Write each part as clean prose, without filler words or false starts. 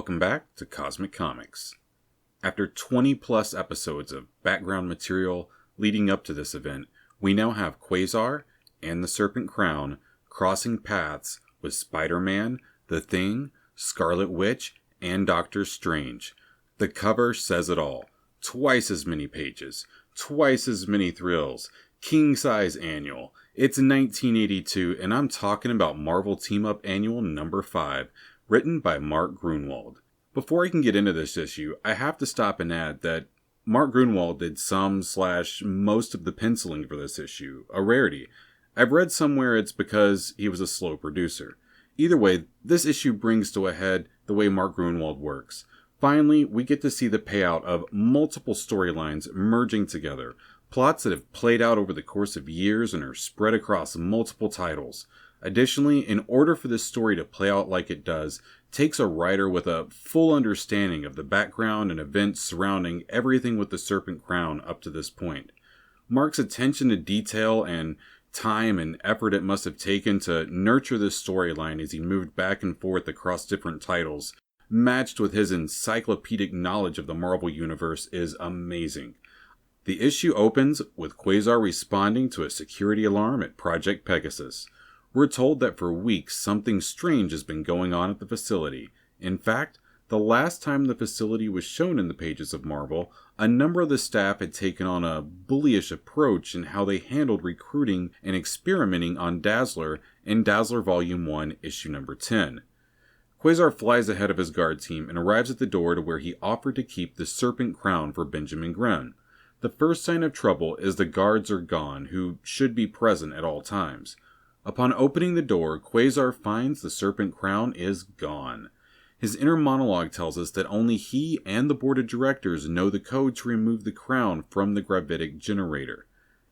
Welcome back to Cosmic Comics. After 20 plus episodes of background material leading up to this event, we now have Quasar and the Serpent Crown crossing paths with Spider-Man, The Thing, Scarlet Witch, and Doctor Strange. The cover says it all. Twice as many pages, twice as many thrills, king-size annual. It's 1982, and I'm talking about Marvel Team-Up Annual number 5, written by Mark Gruenwald. Before I can get into this issue, I have to stop and add that Mark Gruenwald did most of the penciling for this issue, a rarity. I've read somewhere it's because he was a slow producer. Either way, this issue brings to a head the way Mark Gruenwald works. Finally, we get to see the payout of multiple storylines merging together, plots that have played out over the course of years and are spread across multiple titles. Additionally, in order for this story to play out like it does, takes a writer with a full understanding of the background and events surrounding everything with the Serpent Crown up to this point. Mark's attention to detail and time and effort it must have taken to nurture this storyline as he moved back and forth across different titles, matched with his encyclopedic knowledge of the Marvel Universe, is amazing. The issue opens with Quasar responding to a security alarm at Project Pegasus. We're told that for weeks something strange has been going on at the facility. In fact, the last time the facility was shown in the pages of Marvel, a number of the staff had taken on a bullyish approach in how they handled recruiting and experimenting on Dazzler in Dazzler Volume 1, Issue number 10. Quasar flies ahead of his guard team and arrives at the door to where he offered to keep the Serpent Crown for Benjamin Grimm. The first sign of trouble is the guards are gone, who should be present at all times. Upon opening the door, Quasar finds the Serpent Crown is gone. His inner monologue tells us that only he and the board of directors know the code to remove the crown from the gravitic generator.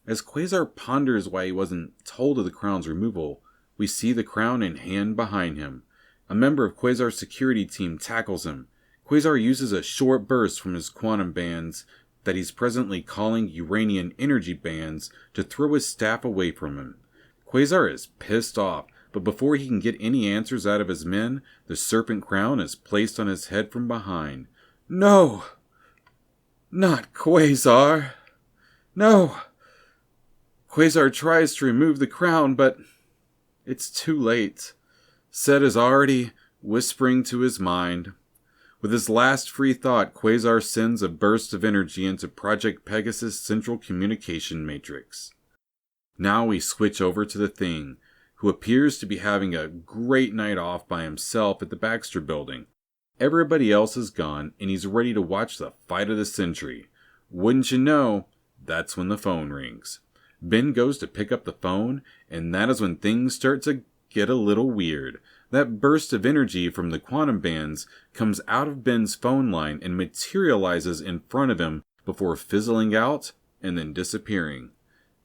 As Quasar ponders why he wasn't told of the crown's removal, we see the crown in hand behind him. A member of Quasar's security team tackles him. Quasar uses a short burst from his quantum bands that he's presently calling Uranian energy bands to throw his staff away from him. Quasar is pissed off, but before he can get any answers out of his men, the Serpent Crown is placed on his head from behind. No! Not Quasar! No! Quasar tries to remove the crown, but it's too late. Set is already whispering to his mind. With his last free thought, Quasar sends a burst of energy into Project Pegasus' central communication matrix. Now we switch over to the Thing, who appears to be having a great night off by himself at the Baxter Building. Everybody else is gone, and he's ready to watch the fight of the century. Wouldn't you know, that's when the phone rings. Ben goes to pick up the phone, and that is when things start to get a little weird. That burst of energy from the quantum bands comes out of Ben's phone line and materializes in front of him before fizzling out and then disappearing.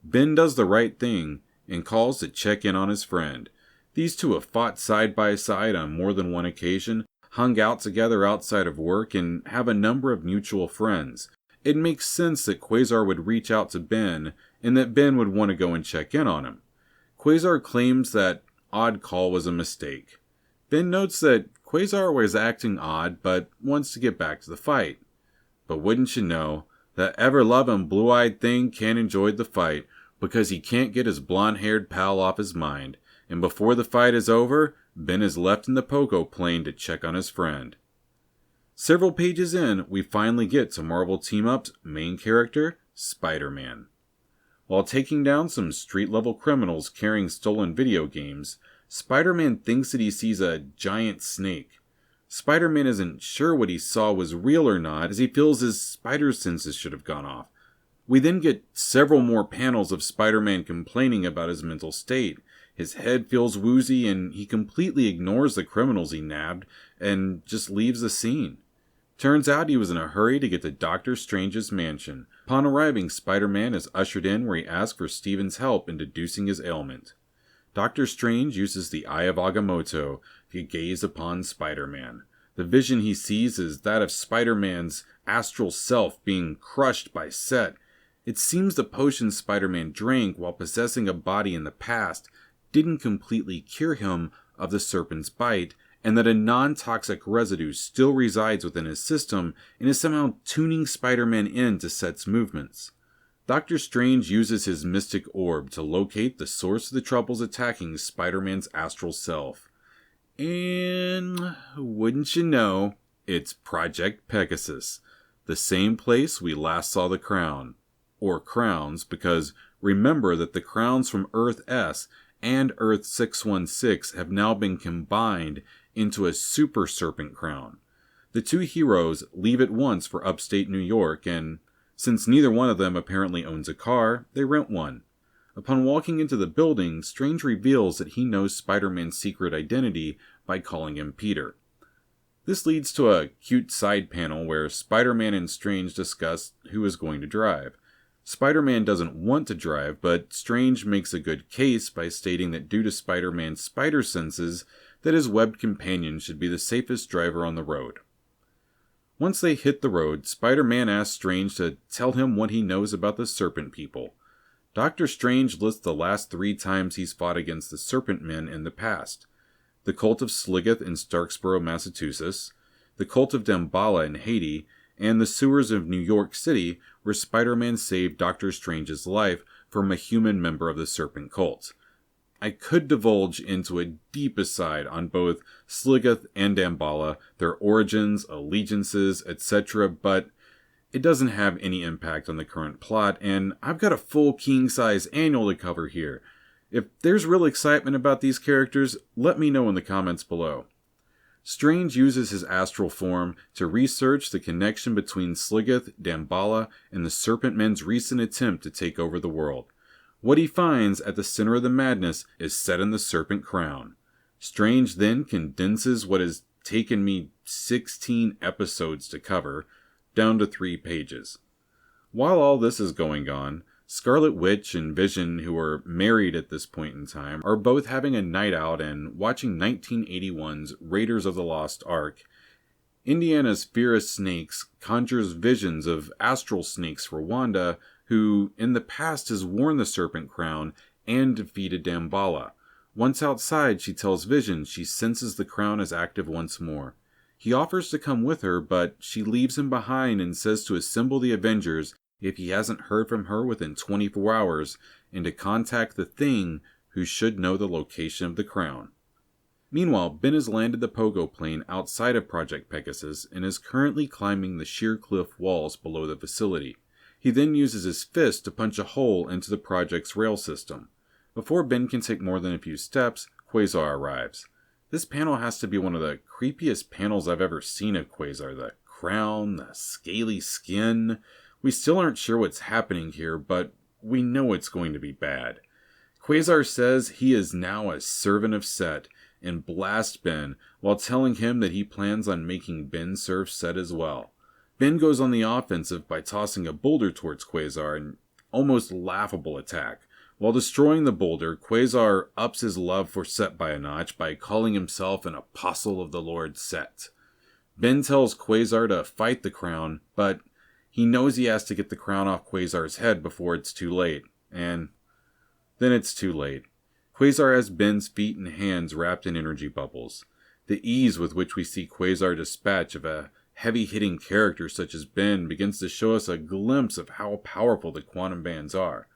Ben does the right thing and calls to check in on his friend. These two have fought side by side on more than one occasion, hung out together outside of work, and have a number of mutual friends. It makes sense that Quasar would reach out to Ben and that Ben would want to go and check in on him. Quasar claims that odd call was a mistake. Ben notes that Quasar was acting odd but wants to get back to the fight. But wouldn't you know, that ever-loving blue-eyed Thing can't enjoy the fight because he can't get his blonde-haired pal off his mind, and before the fight is over, Ben is left in the Pogo plane to check on his friend. Several pages in, we finally get to Marvel Team-Up's main character, Spider-Man. While taking down some street-level criminals carrying stolen video games, Spider-Man thinks that he sees a giant snake. Spider-Man isn't sure what he saw was real or not, as he feels his spider senses should have gone off. We then get several more panels of Spider-Man complaining about his mental state. His head feels woozy, and he completely ignores the criminals he nabbed and just leaves the scene. Turns out he was in a hurry to get to Doctor Strange's mansion. Upon arriving, Spider-Man is ushered in where he asks for Stephen's help in deducing his ailment. Doctor Strange uses the Eye of Agamotto to gaze upon Spider-Man. The vision he sees is that of Spider-Man's astral self being crushed by Set. It seems the potion Spider-Man drank while possessing a body in the past didn't completely cure him of the serpent's bite, and that a non-toxic residue still resides within his system and is somehow tuning Spider-Man in to Set's movements. Doctor Strange uses his mystic orb to locate the source of the troubles attacking Spider-Man's astral self. And wouldn't you know, it's Project Pegasus, the same place we last saw the crown. Or crowns, because remember that the crowns from Earth S and Earth 616 have now been combined into a super Serpent Crown. The two heroes leave at once for upstate New York, and since neither one of them apparently owns a car, they rent one. Upon walking into the building, Strange reveals that he knows Spider-Man's secret identity by calling him Peter. This leads to a cute side panel where Spider-Man and Strange discuss who is going to drive. Spider-Man doesn't want to drive, but Strange makes a good case by stating that due to Spider-Man's spider senses, that his webbed companion should be the safest driver on the road. Once they hit the road, Spider-Man asks Strange to tell him what he knows about the Serpent People. Dr. Strange lists the last 3 times he's fought against the Serpent Men in the past. The Cult of Sliggeth in Starksboro, Massachusetts, the Cult of Damballa in Haiti, and the sewers of New York City, where Spider-Man saved Doctor Strange's life from a human member of the Serpent Cult. I could divulge into a deep aside on both Sliggeth and Damballa, their origins, allegiances, etc., but it doesn't have any impact on the current plot, and I've got a full king-size annual to cover here. If there's real excitement about these characters, let me know in the comments below. Strange uses his astral form to research the connection between Sliggeth, Damballa, and the Serpent Men's recent attempt to take over the world. What he finds at the center of the madness is set in the Serpent Crown. Strange then condenses what has taken me 16 episodes to cover, down to 3 pages. While all this is going on, Scarlet Witch and Vision, who are married at this point in time, are both having a night out and watching 1981's Raiders of the Lost Ark. Indiana's fear of snakes conjures visions of astral snakes for Wanda, who in the past has worn the Serpent Crown and defeated Damballa. Once outside, she tells Vision she senses the crown is active once more. He offers to come with her, but she leaves him behind and says to assemble the Avengers if he hasn't heard from her within 24 hours, and to contact the Thing, who should know the location of the crown. Meanwhile, Ben has landed the pogo plane outside of Project Pegasus and is currently climbing the sheer cliff walls below the facility. He then uses his fist to punch a hole into the project's rail system. Before Ben can take more than a few steps, Quasar arrives. This panel has to be one of the creepiest panels I've ever seen of Quasar. The crown, the scaly skin. We still aren't sure what's happening here, but we know it's going to be bad. Quasar says he is now a servant of Set and blasts Ben while telling him that he plans on making Ben serve Set as well. Ben goes on the offensive by tossing a boulder towards Quasar, an almost laughable attack. While destroying the boulder, Quasar ups his love for Set by a notch by calling himself an apostle of the Lord Set. Ben tells Quasar to fight the crown, but he knows he has to get the crown off Quasar's head before it's too late. And then it's too late. Quasar has Ben's feet and hands wrapped in energy bubbles. The ease with which we see Quasar dispatch of a heavy-hitting character such as Ben begins to show us a glimpse of how powerful the quantum bands are.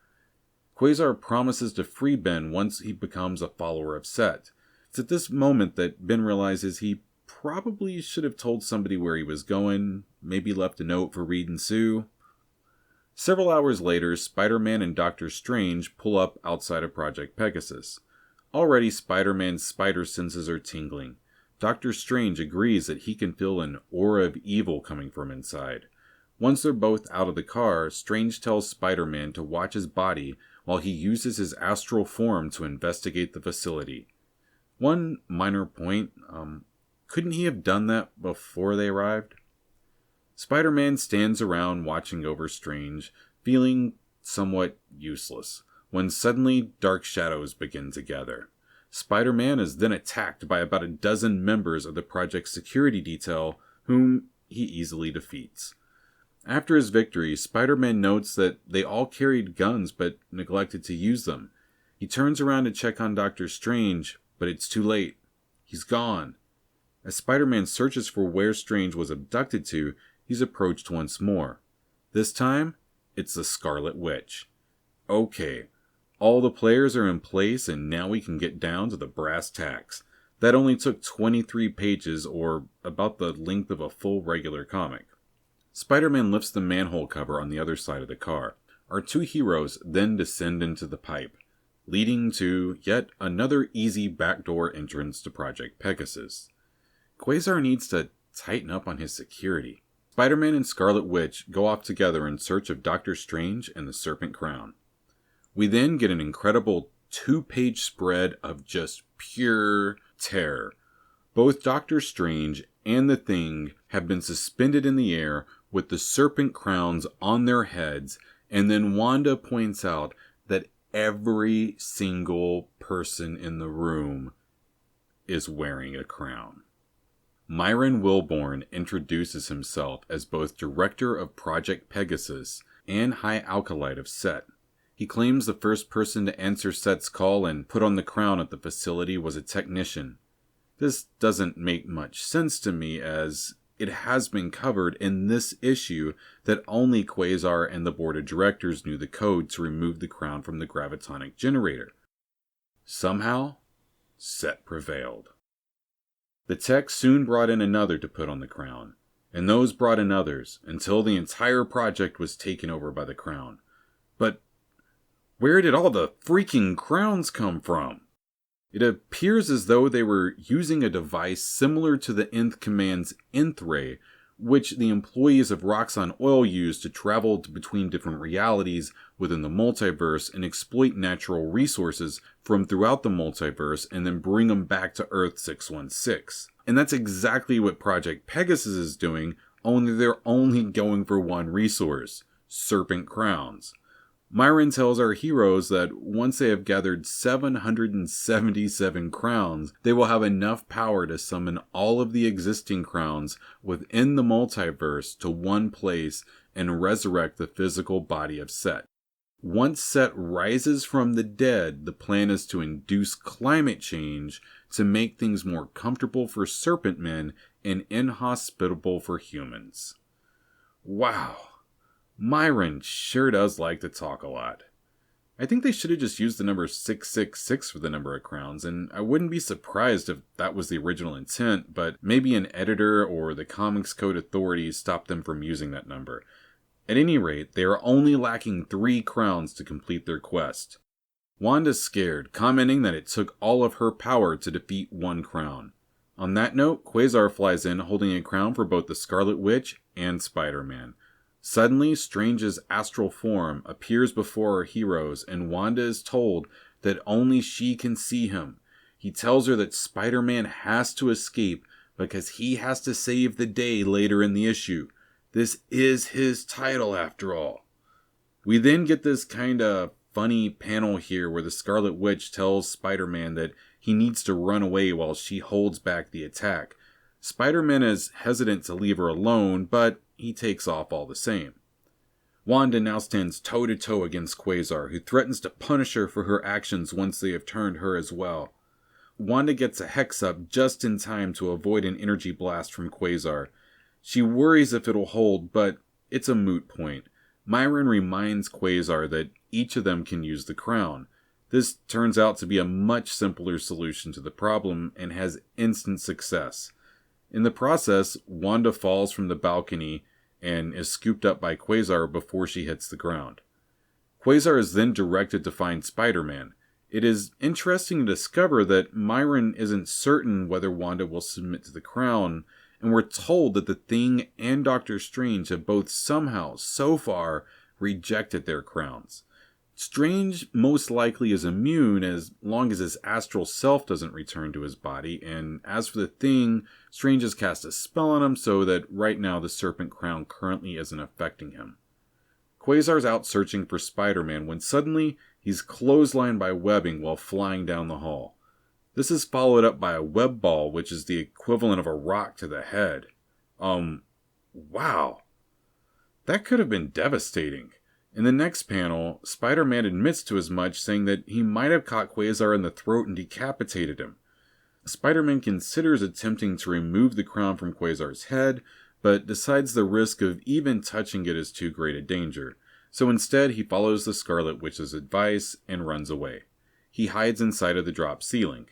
Quasar promises to free Ben once he becomes a follower of Set. It's at this moment that Ben realizes he probably should have told somebody where he was going, maybe left a note for Reed and Sue. Several hours later, Spider-Man and Doctor Strange pull up outside of Project Pegasus. Already Spider-Man's spider senses are tingling. Doctor Strange agrees that he can feel an aura of evil coming from inside. Once they're both out of the car, Strange tells Spider-Man to watch his body while he uses his astral form to investigate the facility. One minor point, couldn't he have done that before they arrived? Spider-Man stands around watching over Strange, feeling somewhat useless, when suddenly dark shadows begin to gather. Spider-Man is then attacked by about a dozen members of the project's security detail, whom he easily defeats. After his victory, Spider-Man notes that they all carried guns but neglected to use them. He turns around to check on Doctor Strange, but it's too late. He's gone. As Spider-Man searches for where Strange was abducted to, he's approached once more. This time, it's the Scarlet Witch. Okay, all the players are in place and now we can get down to the brass tacks. That only took 23 pages, or about the length of a full regular comic. Spider-Man lifts the manhole cover on the other side of the car. Our two heroes then descend into the pipe, leading to yet another easy backdoor entrance to Project Pegasus. Quasar needs to tighten up on his security. Spider-Man and Scarlet Witch go off together in search of Doctor Strange and the Serpent Crown. We then get an incredible 2-page spread of just pure terror. Both Doctor Strange and the Thing have been suspended in the air with the serpent crowns on their heads, and then Wanda points out that every single person in the room is wearing a crown. Myron Wilborn introduces himself as both director of Project Pegasus and High Alkalite of SET. He claims the first person to answer SET's call and put on the crown at the facility was a technician. This doesn't make much sense to me, as it has been covered in this issue that only Quasar and the board of directors knew the code to remove the crown from the gravitonic generator. Somehow, SET prevailed. The tech soon brought in another to put on the crown, and those brought in others, until the entire project was taken over by the crown. But where did all the freaking crowns come from? It appears as though they were using a device similar to the Nth Command's Nth Ray, which the employees of Roxxon Oil used to travel between different realities within the multiverse and exploit natural resources from throughout the multiverse and then bring them back to Earth 616. And that's exactly what Project Pegasus is doing, only they're only going for one resource: Serpent Crowns. Myron tells our heroes that once they have gathered 777 crowns, they will have enough power to summon all of the existing crowns within the multiverse to one place and resurrect the physical body of Set. Once Set rises from the dead, the plan is to induce climate change to make things more comfortable for Serpent Men and inhospitable for humans. Wow. Myron sure does like to talk a lot. I think they should have just used the number 666 for the number of crowns, and I wouldn't be surprised if that was the original intent, but maybe an editor or the Comics Code authorities stopped them from using that number. At any rate, they are only lacking 3 crowns to complete their quest. Wanda's scared, commenting that it took all of her power to defeat 1 crown. On that note, Quasar flies in holding a crown for both the Scarlet Witch and Spider-Man. Suddenly, Strange's astral form appears before our heroes, and Wanda is told that only she can see him. He tells her that Spider-Man has to escape because he has to save the day later in the issue. This is his title, after all. We then get this kinda funny panel here where the Scarlet Witch tells Spider-Man that he needs to run away while she holds back the attack. Spider-Man is hesitant to leave her alone, but he takes off all the same. Wanda now stands toe-to-toe against Quasar, who threatens to punish her for her actions once they have turned her as well. Wanda gets a hex up just in time to avoid an energy blast from Quasar. She worries if it'll hold, but it's a moot point. Myron reminds Quasar that each of them can use the crown. This turns out to be a much simpler solution to the problem and has instant success. In the process, Wanda falls from the balcony and is scooped up by Quasar before she hits the ground. Quasar is then directed to find Spider-Man. It is interesting to discover that Myron isn't certain whether Wanda will submit to the crown, and we're told that the Thing and Doctor Strange have both somehow, so far, rejected their crowns. Strange most likely is immune as long as his astral self doesn't return to his body, and as for the Thing, Strange has cast a spell on him so that right now the Serpent Crown currently isn't affecting him. Quasar's out searching for Spider-Man when suddenly he's clotheslined by webbing while flying down the hall. This is followed up by a web ball, which is the equivalent of a rock to the head. Wow. That could have been devastating. In the next panel, Spider-Man admits to as much, saying that he might have caught Quasar in the throat and decapitated him. Spider-Man considers attempting to remove the crown from Quasar's head, but decides the risk of even touching it is too great a danger. So instead, he follows the Scarlet Witch's advice and runs away. He hides inside of the drop ceiling.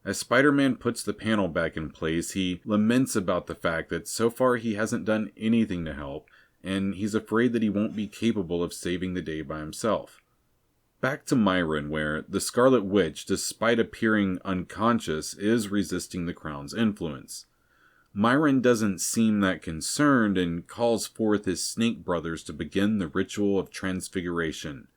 As Spider-Man puts the panel back in place, he laments about the fact that so far he hasn't done anything to help, and he's afraid that he won't be capable of saving the day by himself. Back to Myron, where the Scarlet Witch, despite appearing unconscious, is resisting the crown's influence. Myron doesn't seem that concerned and calls forth his snake brothers to begin the ritual of transfiguration.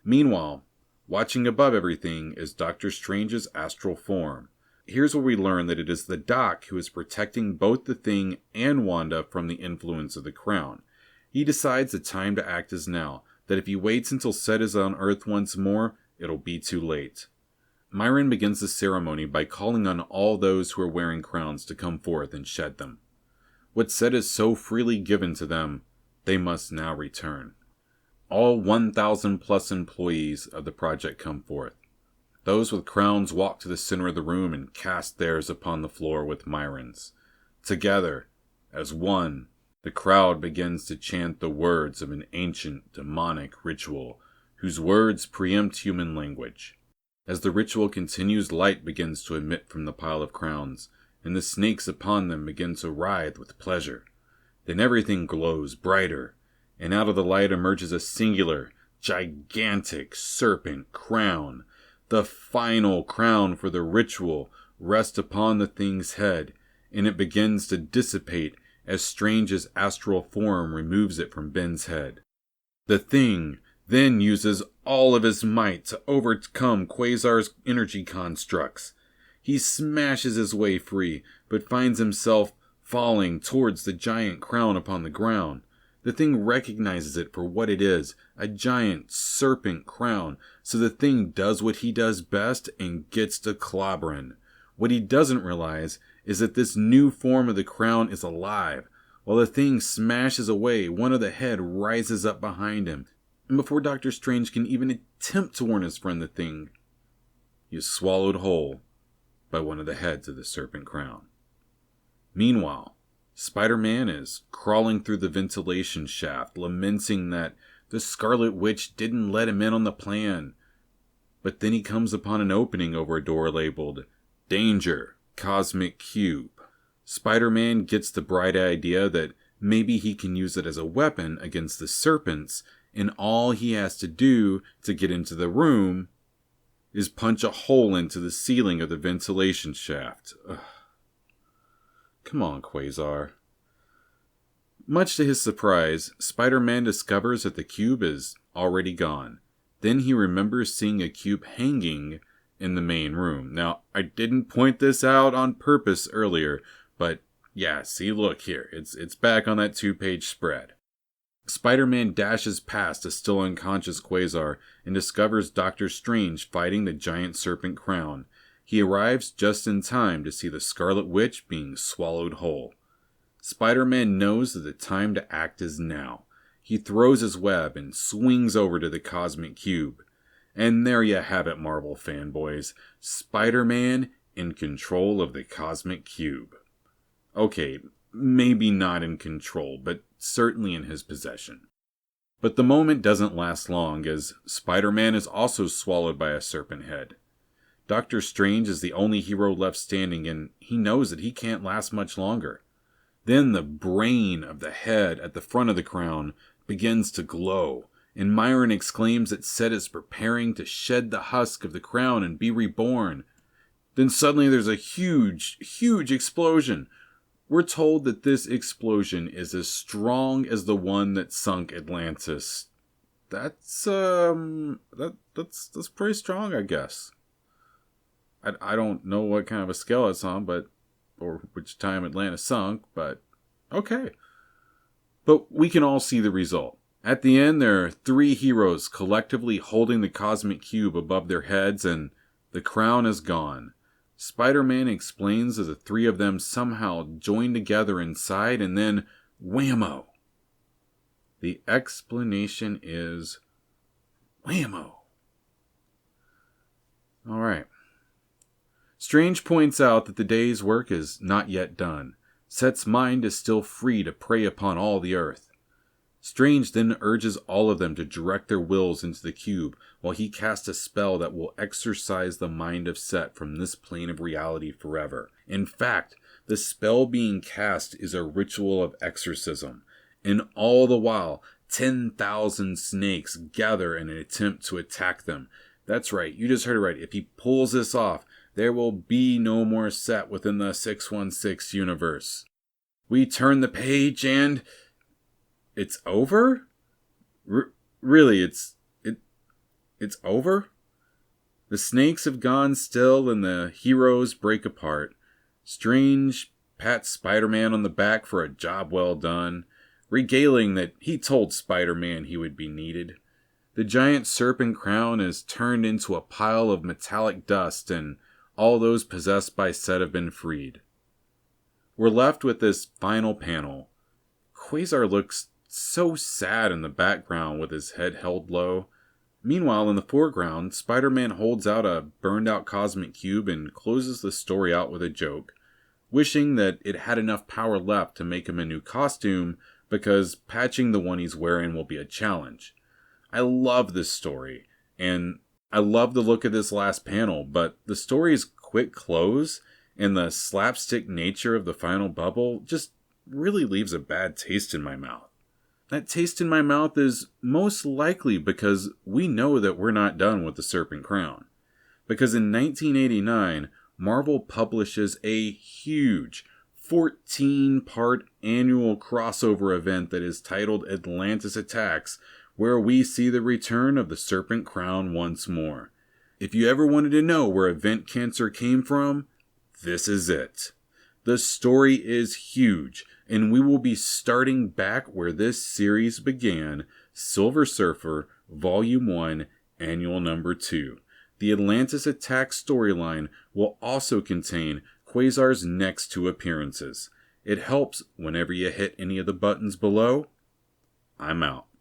Meanwhile, watching above everything is Doctor Strange's astral form. Here's where we learn that it is the Doc who is protecting both the Thing and Wanda from the influence of the crown. He decides the time to act is now, that if he waits until Set is on Earth once more, it'll be too late. Myron begins the ceremony by calling on all those who are wearing crowns to come forth and shed them. What Set is so freely given to them, they must now return. All 1,000 plus employees of the project come forth. Those with crowns walk to the center of the room and cast theirs upon the floor with Myron's. Together, as one, the crowd begins to chant the words of an ancient demonic ritual, whose words preempt human language. As the ritual continues, light begins to emit from the pile of crowns, and the snakes upon them begin to writhe with pleasure. Then everything glows brighter, and out of the light emerges a singular, gigantic serpent crown. The final crown for the ritual rests upon the Thing's head, and it begins to dissipate as Strange's astral form removes it from Ben's head. The Thing then uses all of his might to overcome Quasar's energy constructs. He smashes his way free, but finds himself falling towards the giant crown upon the ground. The Thing recognizes it for what it is, a giant serpent crown, so the Thing does what he does best and gets to clobbering. What he doesn't realize is that this new form of the crown is alive. While the Thing smashes away, one of the head rises up behind him, and before Doctor Strange can even attempt to warn his friend the Thing, he is swallowed whole by one of the heads of the serpent crown. Meanwhile, Spider-Man is crawling through the ventilation shaft, lamenting that the Scarlet Witch didn't let him in on the plan. But then he comes upon an opening over a door labeled, "Danger, Cosmic Cube." Spider-Man gets the bright idea that maybe he can use it as a weapon against the serpents, and all he has to do to get into the room is punch a hole into the ceiling of the ventilation shaft. Ugh. Come on, Quasar. Much to his surprise, Spider-Man discovers that the cube is already gone. Then he remembers seeing a cube hanging in the main room. Now, I didn't point this out on purpose earlier, but yeah, see, look here. It's back on that 2-page spread. Spider-Man dashes past a still unconscious Quasar and discovers Doctor Strange fighting the giant serpent crown. He arrives just in time to see the Scarlet Witch being swallowed whole. Spider-Man knows that the time to act is now. He throws his web and swings over to the Cosmic Cube. And there you have it, Marvel fanboys. Spider-Man in control of the Cosmic Cube. Okay, maybe not in control, but certainly in his possession. But the moment doesn't last long, as Spider-Man is also swallowed by a serpent head. Doctor Strange is the only hero left standing, and he knows that he can't last much longer. Then the brain of the head at the front of the crown begins to glow, and Myron exclaims that Set is preparing to shed the husk of the crown and be reborn. Then suddenly there's a huge, huge explosion. We're told that this explosion is as strong as the one that sunk Atlantis. That's pretty strong, I guess. I don't know what kind of a scale it's on, or which time Atlantis sunk, but okay. But we can all see the result. At the end, there are 3 heroes collectively holding the Cosmic Cube above their heads, and the crown is gone. Spider-Man explains that the 3 of them somehow join together inside, and then whammo. The explanation is whammo. Alright. Strange points out that the day's work is not yet done. Set's mind is still free to prey upon all the earth. Strange then urges all of them to direct their wills into the cube, while he casts a spell that will exorcise the mind of Set from this plane of reality forever. In fact, the spell being cast is a ritual of exorcism, and all the while, 10,000 snakes gather in an attempt to attack them. That's right, you just heard it right. If he pulls this off, there will be no more Set within the 616 universe. We turn the page and... it's over? Really, it's over? The snakes have gone still and the heroes break apart. Strange pats Spider-Man on the back for a job well done, regaling that he told Spider-Man he would be needed. The giant Serpent Crown is turned into a pile of metallic dust, and all those possessed by Set have been freed. We're left with this final panel. Quasar looks so sad in the background with his head held low. Meanwhile, in the foreground, Spider-Man holds out a burned-out cosmic cube and closes the story out with a joke, wishing that it had enough power left to make him a new costume, because patching the one he's wearing will be a challenge. I love this story, and I love the look of this last panel, but the story's quick close and the slapstick nature of the final bubble just really leaves a bad taste in my mouth. That taste in my mouth is most likely because we know that we're not done with the Serpent Crown. Because in 1989, Marvel publishes a huge 14-part annual crossover event that is titled Atlantis Attacks, where we see the return of the Serpent Crown once more. If you ever wanted to know where Event Cancer came from, this is it. The story is huge, and we will be starting back where this series began, Silver Surfer, Volume 1, Annual Number 2. The Atlantis Attack storyline will also contain Quasar's next 2 appearances. It helps whenever you hit any of the buttons below. I'm out.